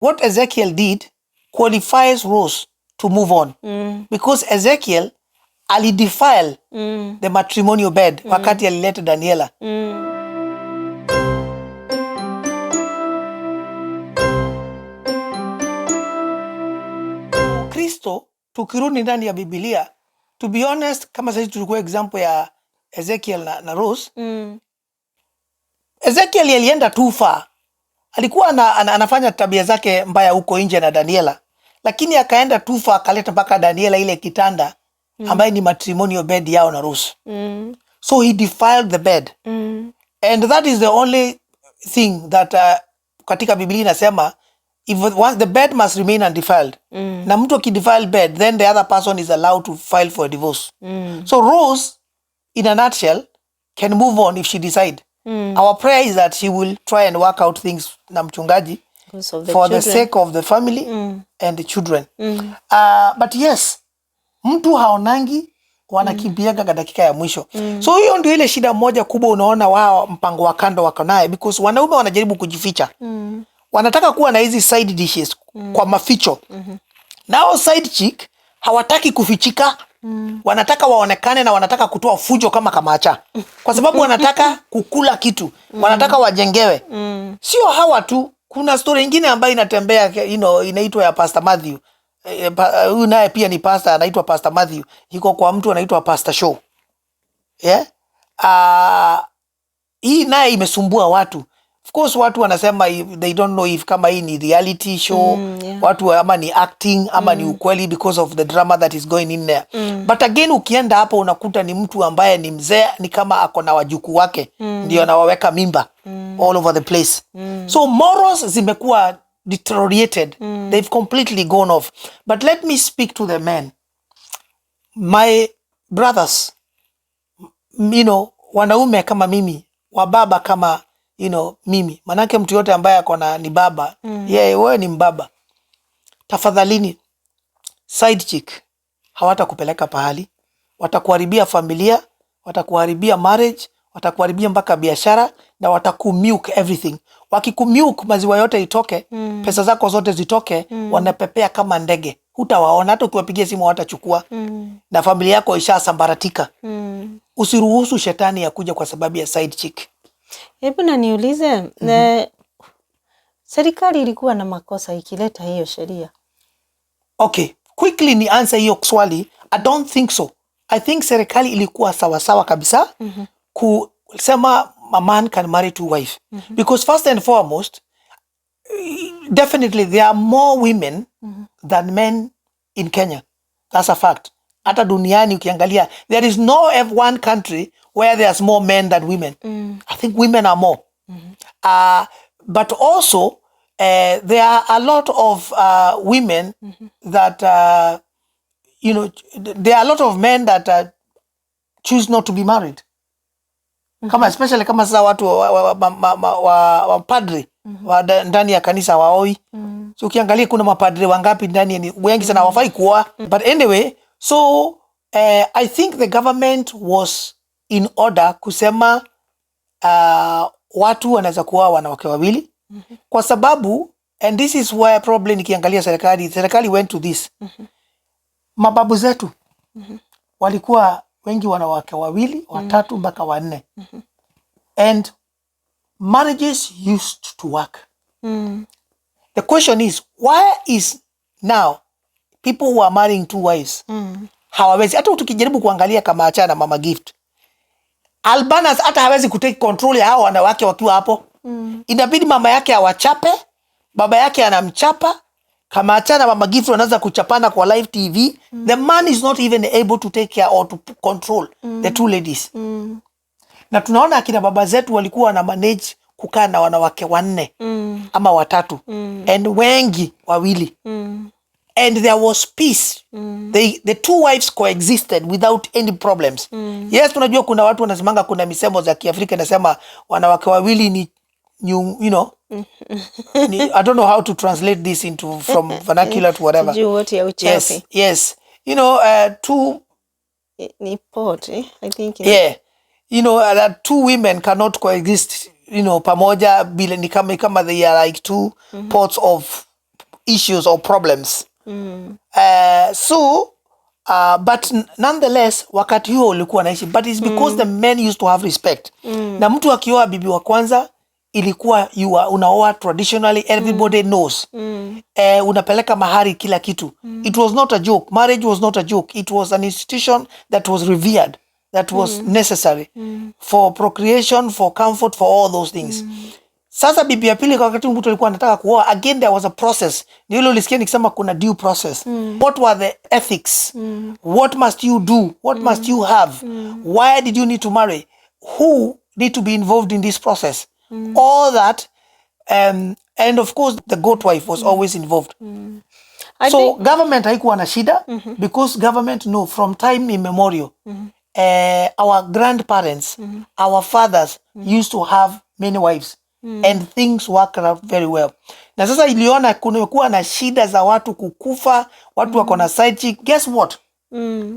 what Ezekiel did qualifies Rose to move on. Because Ezekiel alidefile the matrimonial bed wakati alileta Daniela. Kristo, tukirudi ndani ya Biblia, to be honest, kama sasa tulikuwa example ya Ezekiel na Rose, Ezekiel alienda too far. Alikuwa anafanya tabia zake mbaya huko nje na Daniela, lakini akaenda too far, akaleta mpaka Daniela ile kitanda ambaye ni matrimonial bed yao na Rose. So he defiled the bed. And that is the only thing that katika Biblia inasema once the bed must remain undefiled. Na mtu akidefile bed, then the other person is allowed to file for a divorce. So Rose, in a nutshell, can move on if she decide. Our prayer is that she will try and work out things na mchungaji for the sake of the family and the children. But yes, mtu haonangi wanakimbiaga dakika ya mwisho. So hiyo ndio ile shida moja kubwa unaona wao mpango wa kando wako naye, because wanaume wanajaribu kujificha. Wanataka kuwa na hizi side dishes kwa maficho. Nao side chick hawataki kufichika. Wanataka waonekane na wanataka kutoa fujo kama kamacha. Kwa sababu wanataka kukula kitu. Wanataka wajengewe. Sio hawa tu. Kuna story nyingine ambayo inatembea, inaitwa ya Pastor Matthew. Huyu naye pia ni pastor, anaitwa Pastor Matthew. Yuko kwa mtu anaitwa pastashow. Hii naye imesumbua watu. Of course watu wanasema they don't know if kama hii ni reality show, watu ama ni acting ama ni ukweli because of the drama that is going in there. But again ukienda hapo unakuta ni mtu ambaye ni mzee, ni kama ako na wajukuu wake ndio anawaweka mimba all over the place. So morals zimekuwa deteriorated. They've completely gone off. But let me speak to the men. My brothers, wanaume kama mimi, wababa kama mimi, manake mtu yote ambaye akona ni baba, wewe ni mbaba. Tafadhalini, side chick hawata kupeleka pahali, watakuharibia familia, watakuharibia marriage, watakuharibia mpaka biashara, na watakumilk everything. Wakikumilk maziwa yote itoke, pesa zako zote zitoke, wanapepea kama ndege. Hutawaona, hata ukiwapigia simu hawatachukua, na familia yako ishasambaratika. Usiruhusu shetani ya kuja kwa sababu ya side chick. Hebu na niulize, serikali ilikuwa na makosa ikileta hiyo sheria? Okay, quickly ni answer hiyo swali. I don't think so. I think serikali ilikuwa sawa kabisa kusema a man can marry two wives. Because first and foremost, definitely there are more women than men in Kenya. That's a fact. Hata duniani ukiangalia, there is no one country where there's more men than women. I think women are more. But also, there are a lot of women that, there are a lot of men that choose not to be married. Especially kama sasa watu wa padri ndani ya kanisa waoi. So ukiangalia kuna mapadri wangapi ndani, wengi sana hawafai kuoa. But anyway, so I think the government was in order kusema watu wanaweza kuoa wanawake wawili, kwa sababu, and this is where problem nikiangalia serikali went to this. Mababu zetu walikuwa wengi wanawake wawili, watatu mpaka wanne. And marriages used to work. The question is, why is now people who are marrying two wives hawawezi? Hata tukijaribu kuangalia kama acha na Mama Gift, Albanus hata hawezi kutake control ya hao wanawake wakiwa hapo. Inabidi mama yake awachape, baba yake anamchapa. Kama acha na Mama Gift wanaanza kuchapana kwa live TV, the man is not even able to take care or to control the two ladies. Na tunaona akina baba zetu walikuwa na manage kukaa na wanawake wanne ama watatu, and wengi wawili. And there was peace. The two wives coexisted without any problems. Yes, tunajua kuna watu wanasemanga, kuna misemo za Kiafrika nasema wanawake wawili ni I don't know how to translate this from vernacular to whatever. Yes. Two ni pot, I think. That two women cannot coexist, pamoja bila, ni kama they are like two pots of issues or problems. But nonetheless wakati huo ulikuwa naishi, but it's because the men used to have respect. Na mtu akioa bibi wa kwanza ilikuwa unaoa traditionally, everybody knows. Unapeleka mahari kila kitu. It was not a joke. Marriage was not a joke. It was an institution that was revered, that was necessary for procreation, for comfort, for all those things. Sasa bibi ya pili, kwa wakati mtu alikuwa anataka kuoa, again there was a process. Ni ile ulisikia nikisema kuna due process. What were the ethics? What must you do? What must you have? Why did you need to marry? Who need to be involved in this process? All that, and of course the goat wife was always involved. So government haikuwa na shida, because government know from time immemorial, our grandparents, our fathers used to have many wives. And things work out very well. Na sasa iliona kumekuwa na shida za watu kukufa, watu wako na side chick. Guess what?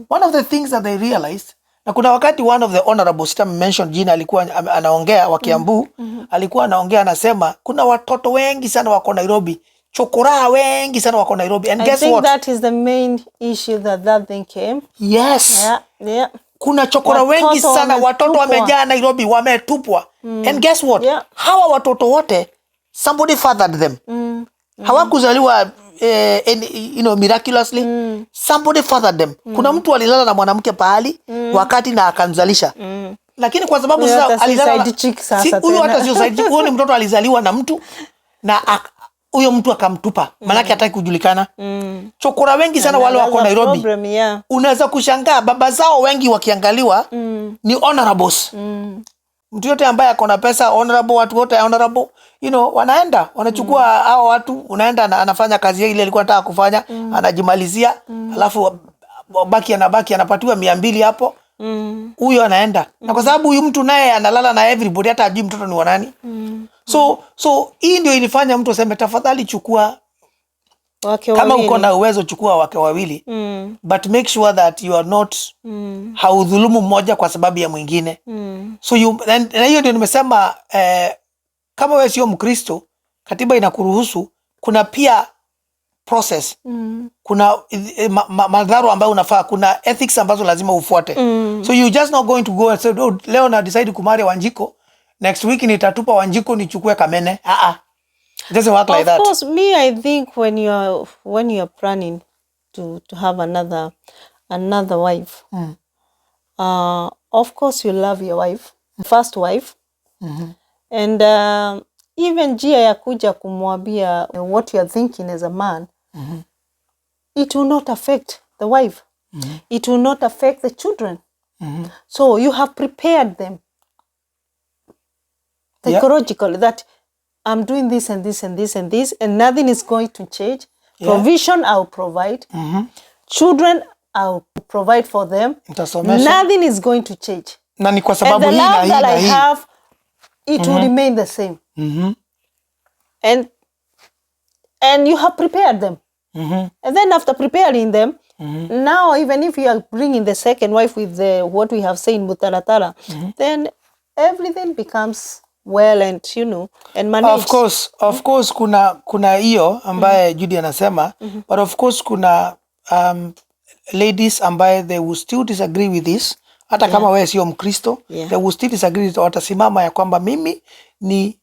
One of the things that they realized, na kuna wakati one of the honorable, sita mention jina, alikuwa anaongea wa Kiambu, alikuwa anaongea anasema kuna watoto wengi sana wako Nairobi, chokora wengi sana wako Nairobi, and guess what? I think that is the main issue that thing came. Yes. Yeah. Kuna chokora wengi sana, watoto wamejaa Nairobi, wametupwa. And guess what? Hawa watoto wote, somebody fathered them. Hawakuzaliwa miraculously. Somebody fathered them. Kuna mtu alilala na mwanamke pahali wakati na akamzalisha. Lakini kwa sababu sasa alizaliwa huyo, hata sio side chick, huyo ni mtoto alizaliwa na mtu na huyo mtu akamtupa. Maana hataki kujulikana. Chokora wengi sana wale wako Nairobi. Unaweza kushangaa baba zao wengi wakiangaliwa ni honorables. Mtu yote ambaye akona pesa, honorable, watu wote honorable, wanaenda wanachukua hao watu, unaenda anafanya kazi ile alikuwa anataka kufanya, anajimalizia, alafu anabaki anapatiwa 200 hapo. Huyo anaenda. Na kwa sababu huyu mtu naye analala na everybody, hata ajui mtoto ni wa nani. So hii ndio ilifanya mtu aseme tafadhali chukua wake kama uko na uwezo, chukua wake wawili. But make sure that you are not haudhulumu mmoja kwa sababu ya mwingine. So na hiyo ndio nimesema, kama wewe sio Mkristo, katiba inakuruhusu, kuna pia process. Kuna madharo ambayo unafaa, kuna ethics ambazo lazima ufuate. So you just not going to go and say, leo na decide kumari Wanjiko, next week nitatupa Wanjiko nichukue Kamene. It doesn't work like that. Of course, I think when you are planning to have another wife, of course you love your wife, first wife, and even jia ya kuja kumwambia what you are thinking as a man, it will not affect the wife. It will not affect the children. So you have prepared them psychologically that I'm doing this and this and this and this, and nothing is going to change. Provision I'll provide. Children I'll provide for them. Nothing is going to change. Na ni kwa sababu and the love that I have, it will remain the same. And you have prepared them. And then after preparing them, now even if you are bringing the second wife with what we have said, Mutaratara, then everything becomes well and and managed. Of course kuna hiyo ambaye Judy anasema, but of course kuna ladies ambaye they will still disagree with this, hata kama wewe sio Mkristo, they will still disagree, watasimama ya kwamba mimi ni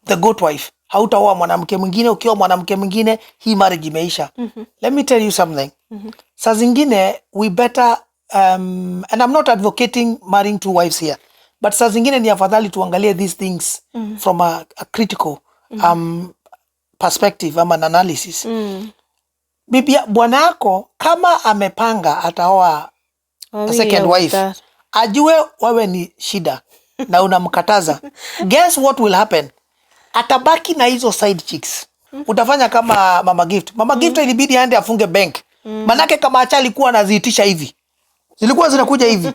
the goat wife, hautaoa mwanamke mwingine, ukioa mwanamke mwingine hii marriage imeisha. Let me tell you something. Saa zingine we better and I'm not advocating marrying two wives here, but saa zingine ni afadhali tuangalie these things from a critical perspective ama an analysis. Bwana yako kama amepanga ataoa a second wife, ajue wewe ni shida na unamkataza. Guess what will happen? Atabaki na hizo side chicks. Utafanya kama Mama Gift. Mama Gift ilibidi aende afunge bank. Manake kama acha alikuwa anaziitisha hivi, zilikuwa zinakuja hivi.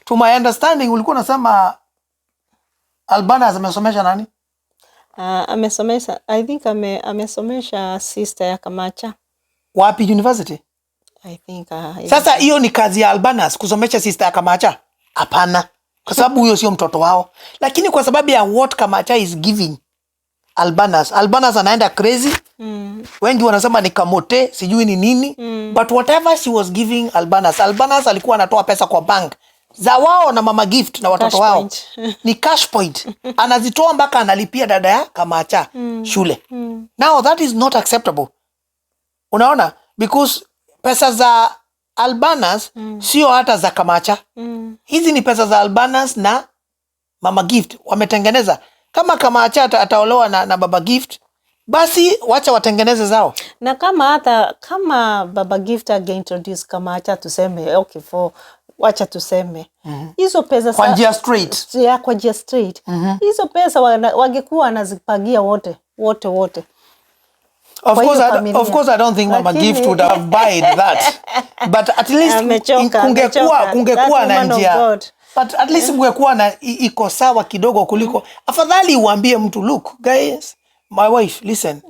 To my understanding ulikuwa unasema Albanus amesomesha nani? Amesomesha, I think amesomesha sister ya Kamacha. Wapi university? I think sasa hiyo ni kazi ya Albanus kusomesha sister ya Kamacha? Hapana, kwa sababu huyo sio mtoto wao. Lakini kwa sababu ya what Kamacha is giving Albanus anaenda crazy, Wengi wanasema ni kamote, sijui ni nini. But whatever she was giving Albanus alikuwa anatoa pesa kwa bank za wao na mama gift na watoto wao. Ni cash point. Anazitoa mpaka analipia dada ya Kamacha shule. Now that is not acceptable. Unaona? Because pesa za Albanus sio hata za Kamacha. Hizi ni pesa za Albanus na mama gift wametengeneza. Kama Kamacha ataolewa na baba gift, basi wacha watengeneze zao. Na kama baba gift introduce Kamacha, tuseme okay, wacha tuseme hizo pesa kwa njia straight. Ya kwa njia straight. Hizo pesa wangekuwa wanazipagia wote. Of course I don't think mama gift would have buyed that. But at least kungekuwa na njia. But at least mngekuwa na iko sawa kidogo kuliko. Afadhali uambie mtu, look guys, my wife, listen,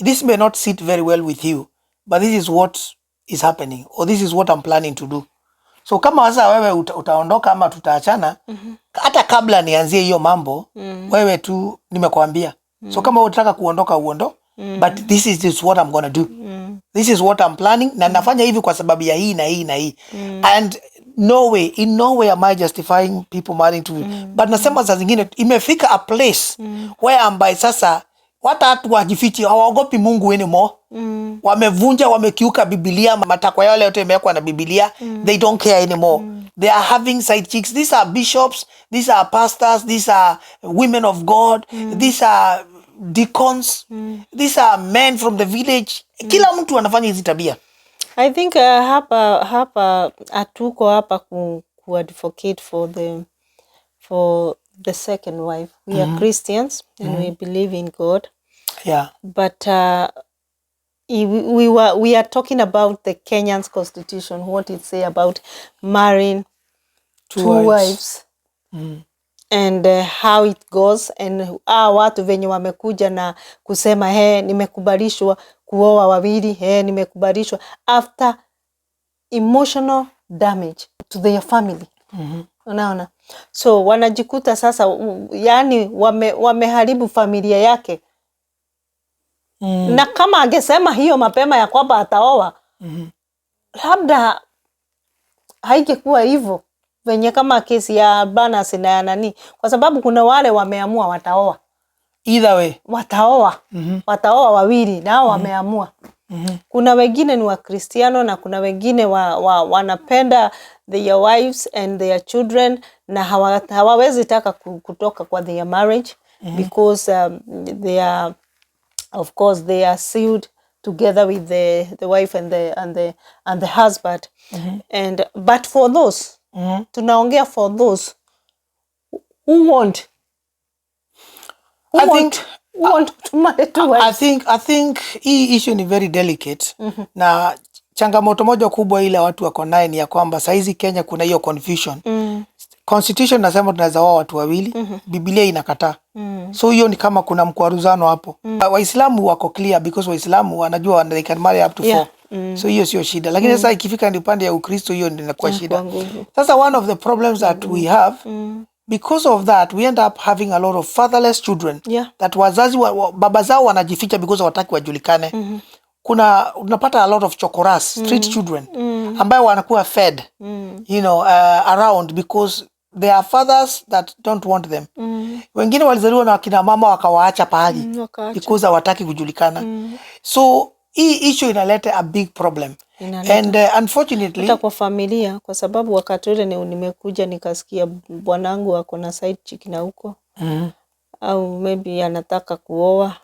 this may not sit very well with you, but this is what is happening, or this is what I'm planning to do. So kama sasa wewe utaondoka ama tutaachana, hata kabla nianzie hiyo mambo, wewe tu nimekwambia. So kama unataka kuondoka but this is what I'm going to do. This is what I'm planning, na nafanya hivi kwa sababu ya hii na hii na hii. And in no way am I justifying people marrying to but nasema saa zingine imefika a place where ambaye sasa watu wajifichi, hawaogopi Mungu anymore. Wamevunja, wamekiuka Biblia, matakwa yale yote yamewekwa na Biblia. They don't care anymore. They are having side chicks. These are bishops, these are pastors, these are women of God, these are deacons, these are men from the village. Kila mtu anafanya hizi tabia. I think hapa atuko hapa ku advocate for the second wife. We are Christians and we believe in God. Yeah. But we are talking about the Kenyan's constitution, what it say about marrying two wives. And how it goes, and watu venye wamekuja na kusema nimekubalishwa kuoa wawili, nimekubalishwa after emotional damage to their family. Unaona? So wanajikuta sasa yani wameharibu familia yake. Na kama angesema hiyo mapema ya kwamba ataoa, labda haingekuwa hivyo. Venye kama kesi ya Albanus na nani, kwa sababu kuna wale wameamua wataoa. Either way. Wataoa. Wataoa wawili nao wameamua. Kuna wengine ni wa Kristiano na kuna wengine wanapenda their wives and their children na hawawezi taka kutoka kwa their marriage because they are, of course they are sealed together with the wife and the husband. But for those tunaongea for those who want to marry two wives. I think hii issue ni very delicate. Na changamoto moja kubwa ile watu wako nayo ni ya kwamba saizi Kenya kuna hiyo confusion. Constitution nasema tunaweza oa watu wawili, Biblia inakataa. So hiyo ni kama kuna mkwaruzano hapo. Waislamu wako clear because Waislamu wanajua they can marry up to 4. So hiyo sio shida. Lakini sasa ikifika ni upande ya Ukristo, hiyo ndio inakuwa shida. Sasa one of the problems that we have, because of that we end up having a lot of fatherless children. That wazazi baba zao wanajificha because hawataki wajulikane. Unapata a lot of chokoras, street children, ambayo wanakuwa fed, around because there are fathers that don't want them. Wengine walizaliwa na kina mama wakawaacha pahali because hawataki kujulikana. So hii issue inaleta a big problem. And unfortunately hata kwa familia, kwa sababu wakati ule nimekuja nikasikia bwanangu ako na side chick na huko. Au maybe anataka kuoa.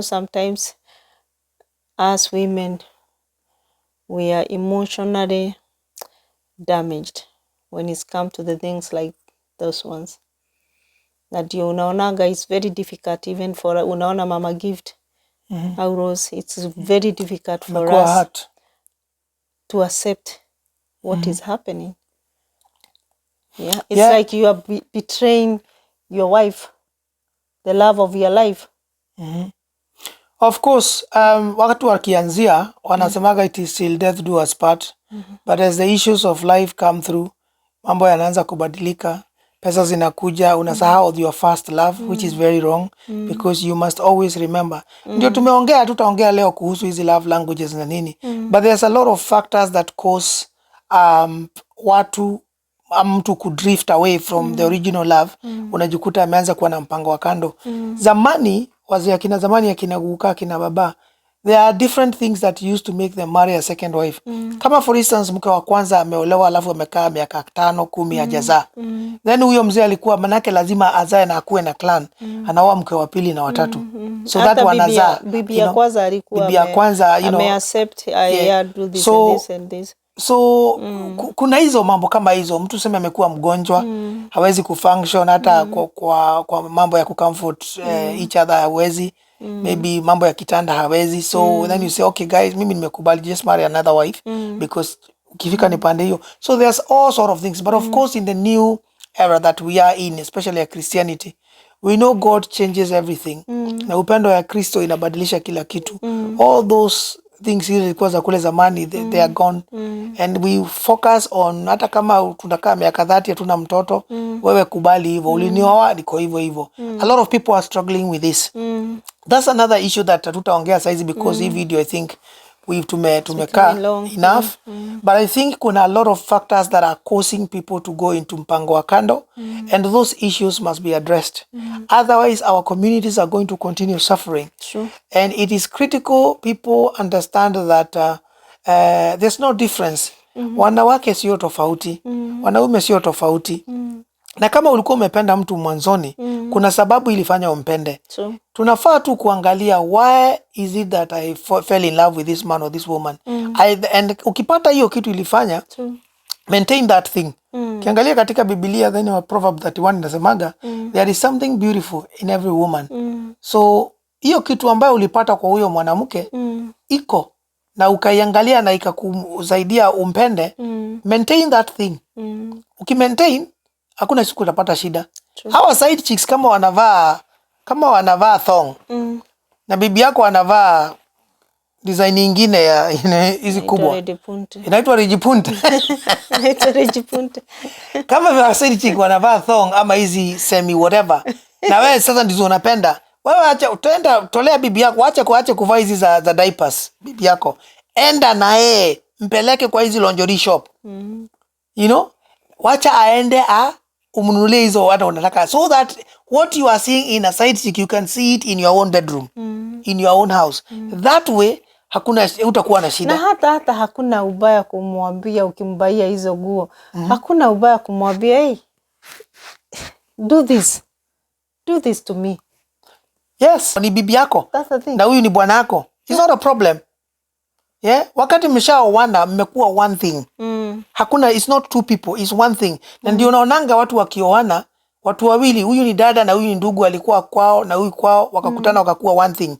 Sometimes as women we are emotionally damaged when it's come to the things like those ones. That unaonaga it's very difficult even for unaona mama gift. Rose, it's very difficult for us to accept what is happening. It's like you are betraying your wife, the love of your life. Of course, wakati wakianzia wanasemaga it is till death do us part. But as the issues of life come through, mambo yanaanza kubadilika. pesa zinakuja, unasahau your first love, which is very wrong, because you must always remember. Ndio tutaongea leo kuhusu hizi love languages na nini, but there's a lot of factors that cause mtu kudrift away from the original love. Unajikuta ameanza kuwa na mpango wa kando. Zamani, wazee akina zamani, akina guka, akina baba, there are different things that used to make them marry a second wife. Kama for instance, mke wa kwanza ameolewa alafu amekaa miaka 5, 10 hajazaa. Then huyo mzee alikuwa manake lazima azae na akuwe na clan. Anaoa mke wa pili na watatu. So that wanazaa. Bibi ya kwanza alikuwa accept do this and this and this. So kuna hizo mambo kama hizo. Mtu sema amekuwa mgonjwa, hawezi kufunction hata kwa mambo ya kucomfort each other hawezi. Maybe mambo ya kitanda hawezi. So then you say, okay guys, mimi nimekubali, just marry another wife, because ukifika ni pande hiyo. So there's all sort of things, but of course in the new era that we are in, especially a Christianity, we know God changes everything. Na upendo ya Kristo inabadilisha kila kitu. All those things zilikuwa za kule zamani, they are gone. And we focus on, hata kama tunakaa miaka 30 hatuna mtoto, wewe kubali hivyo, ulinioa niko hivyo. A lot of people are struggling with this. That's another issue that tutaongea saizi, because hii video I think tumekaa enough. But I think kuna a lot of factors that are causing people to go into mpango wa kando, and those issues must be addressed. Otherwise our communities are going to continue suffering. Sure. And it is critical people understand that there's no difference. Wanawake sio tofauti, wanaume sio tofauti. Na kama ulikuwa umependa mtu mwanzoni, kuna sababu ilifanya umpende. Tunafaa tu kuangalia, why is it that I fell in love with this man or this woman? And ukipata hiyo kitu ilifanya, maintain that thing. Kiangalia katika Biblia, then our Proverb 31 inasemaga, there is something beautiful in every woman. So hiyo kitu ambayo ulipata kwa huyo mwanamke iko, na ukaiangalia na ikakusaidia umpende, maintain that thing. Ukimaintain, hakuna siku utapata shida. Hawa side chicks kama wanavaa thong, na bibi yako anavaa design nyingine ya hizi kubwa, inaitwa rijipunte. Kama side chick wanavaa thong ama hizi semi whatever, na wewe sasa ndizo unapenda, wewe acha utaenda tolea bibi yako, acha kuvaa hizi za diapers. Bibi yako enda na yeye, mpeleke kwa hizi lingerie shop. You know, wacha aende umnunulie hizo hata unataka, so that what you are seeing in a side chick you can see it in your own bedroom, in your own house. That way utakuwa na shida. Na hata hakuna ubaya kumwambia, ukimbaia hizo nguo, hakuna ubaya kumwambia, hey, do this to me. Yes, ni bibi yako. That's the thing. Na huyu ni bwana yako. It's not a problem. Yeah, wakati mmeshaoana mmekuwa one thing. Hakuna, it's not two people, it's one thing. Na ndio unaonanga watu wakioana, watu wawili, huyu ni dada na huyu ni ndugu, alikuwa kwao na huyu kwao, wakakutana wakakuwa one thing.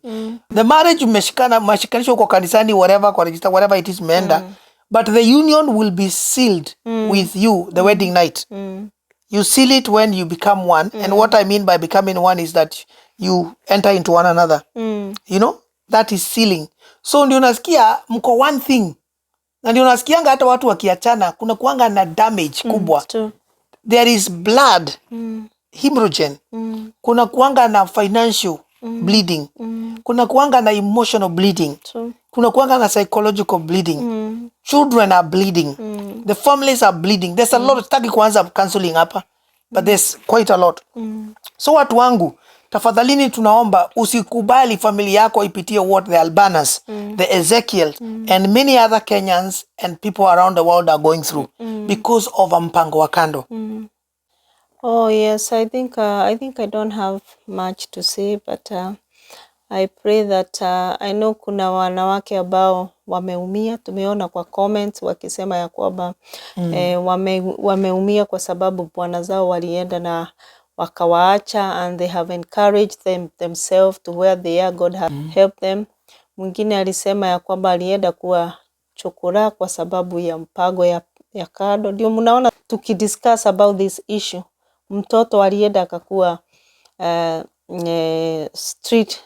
The marriage mmeshikanisha huko kanisani, whatever, kwa register, whatever it is meenda, but the union will be sealed with you the wedding night. You seal it when you become one. And what I mean by becoming one is that you enter into one another. You know, that is sealing. So ndio unasikia mko one thing. Na ndio unasikianga hata watu wakiachana kuna kuanga na damage kubwa. There is blood, hemorrhage. Kuna kuanga na financial bleeding. Kuna kuanga na emotional bleeding. Kuna kuanga na psychological bleeding. Children are bleeding. The families are bleeding. There's a lot. Sitaki kuanza counseling hapa, but there's quite a lot. So watu wangu, tafadhalini tunaomba usikubali familia yako ipitie what the Albanus, the Ezekiel, and many other Kenyans and people around the world are going through because of mpango wa kando. Oh yes, I think I don't have much to say, but I pray that I know kuna wanawake ambao wameumia. Tumeona kwa comments wakisema ya kwamba wameumia kwa sababu bwana zao walienda na wakawaacha, and they have encouraged themselves to where they are. God have helped them. Mwingine alisema ya kwamba alienda kuwa chokora kwa sababu ya mpango ya kando. Ndio mnaona tukidiscuss about this issue. Mtoto alienda akakuwa street,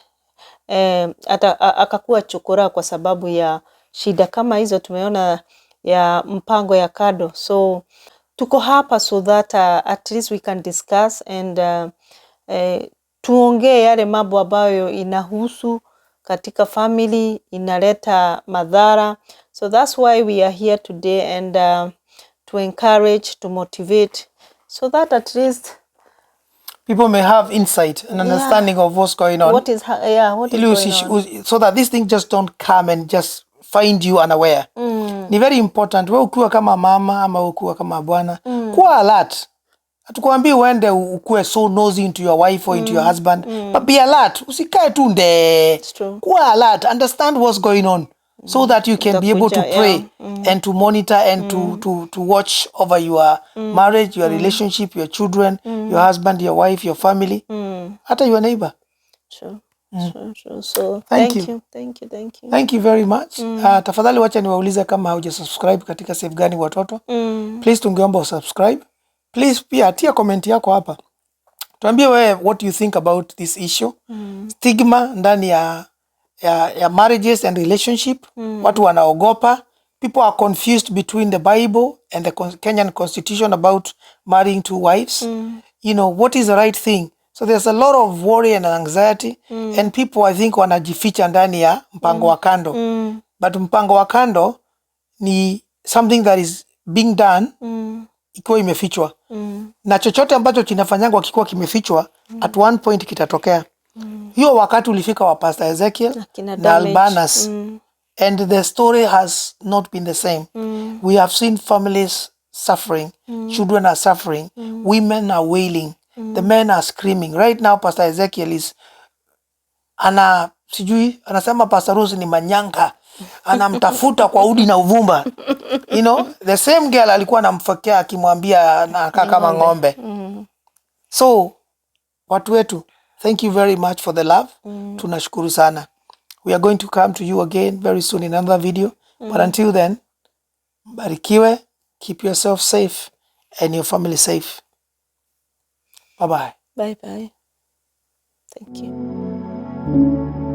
akakuwa chokora kwa sababu ya shida kama hizo tumeona ya mpango ya kando. So tuko hapa so that at least we can discuss and tuongee yale mambo ambayo inahusu katika family, inaleta madhara. So that's why we are here today, and to encourage, to motivate, so that at least people may have insight and understanding of what's going on. What is going on. So that this thing just don't come and just find you unaware. Ni very important. Wewe ukiwa kama mama ama ukiwa kama bwana, kuwa alert. Hatukwambii uende ukue so nosy into your wife or into your husband, but be alert. Usikae tu nde. Kuwa alert. Understand what's going on so that you can be able to pray and to monitor and to watch over your marriage, your relationship, your children, your husband, your wife, your family, hata your neighbor. Sure. So Thank you. Thank you very much. Tafadhali wacha niwaulize kama hujasubscribe katika Safeguarding Watoto. Please tungeomba usubscribe. Please pia tia comment yako hapa. Tuambie wewe what you think about this issue. Stigma ndani ya marriages and relationship. Watu wanaogopa. People are confused between the Bible and the Kenyan Constitution about marrying two wives. You know, what is the right thing? So there's a lot of worry and anxiety, and people I think wanajificha ndani ya mpango wa kando. But mpango wa kando ni something that is being done ikiwa imefichwa. Na chochote ambacho kinafanyangwa kikiwa kimefichwa, at one point kitatokea. Hiyo wakati ulifika wa Pastor Ezekiel na Albanus, and the story has not been the same. We have seen families suffering, children are suffering, women are wailing, the men are screaming. Right now Pastor Ezekiel is anasema Pastor Rose ni manyanga, anamtafuta kwa udi na uvumba. You know, the same girl alikuwa anamfokea akimwambia anakaa kama ng'ombe. So watu wetu, thank you very much for the love. Tunashukuru sana. We are going to come to you again very soon in another video. But until then, barikiwe, keep yourself safe and your family safe. Bye-bye. Bye-bye. Thank you.